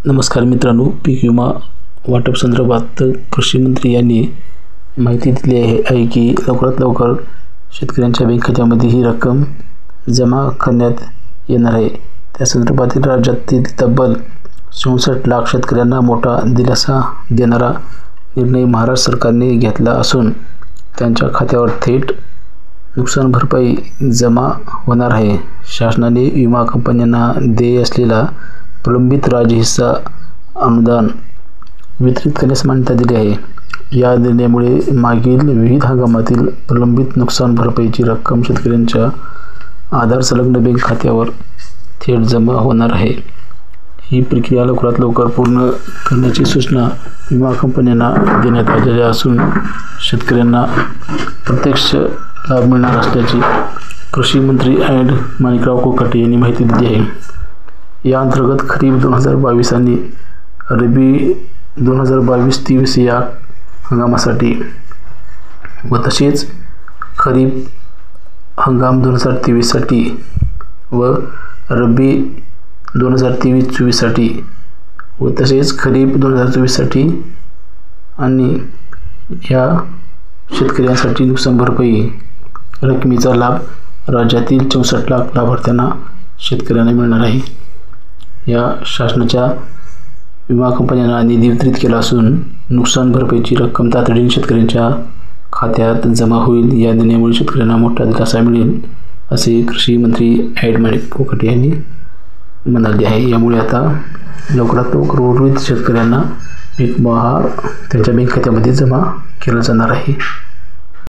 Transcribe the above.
नमस्कार मित्रांनो, पीक विमा वाटप संदर्भात कृषी मंत्री यांनी माहिती दिली आहे की लवकरात लवकर शेतकऱ्यांच्या बँक खात्यामध्ये ही रक्कम जमा करण्यात येणार आहे। त्या संदर्भातील राज्यातील तब्बल 64 लाख शेतकऱ्यांना मोठा दिलासा देणारा निर्णय महाराष्ट्र सरकारने घेतला असून त्यांच्या खात्यावर थेट नुकसान भरपाई जमा होणार आहे। शासनाने विमा कंपन्यांना देय असलेला प्रलंबित राज्य हिस्सा अनुदान वितरित करण्यास मान्यता दिली आहे। या निर्णयामुळे मागील विविध हंगामातील प्रलंबित नुकसान भरपाईची रक्कम शेतकऱ्यांच्या आधार संलग्न बँक खात्यावर थेट जमा होणार आहे। ही प्रक्रिया लवकरात लवकर पूर्ण करण्याची सूचना विमा कंपन्यांना देण्यात आलेली असून शेतकऱ्यांना प्रत्यक्ष लाभ मिळणार असल्याची कृषी मंत्री माणिकराव कोकाटे यांनी माहिती दिली आहे। या अंतर्गत खरीप 2022 आणि रब्बी 2022-23 या हंगामासाठी व तसेच खरीप हंगाम 2023 साठी व रब्बी 2023-24 साठी व तसेच खरीप 2024 साठी आणि या शेतकऱ्यांसाठी नुकसान भरपाई रकमेचा लाभ राज्यातील 64 लाख लाभार्थ्यांना शेतकऱ्यांना मिळणार आहे। या शासनाच्या विमा कंपन्यांना निधी वितरित केला असून नुकसान भरपाईची रक्कम तातडीने शेतकऱ्यांच्या खात्यात जमा होईल। या निर्णयामुळे शेतकऱ्यांना मोठा दिलासा मिळेल असे कृषी मंत्री माणिकराव कोकाटे यांनी म्हणाले आहे। यामुळे आता लवकरात लवकर उर्वरित शेतकऱ्यांना पीक विमा त्यांच्या बँक खात्यामध्ये जमा केला जाणार आहे।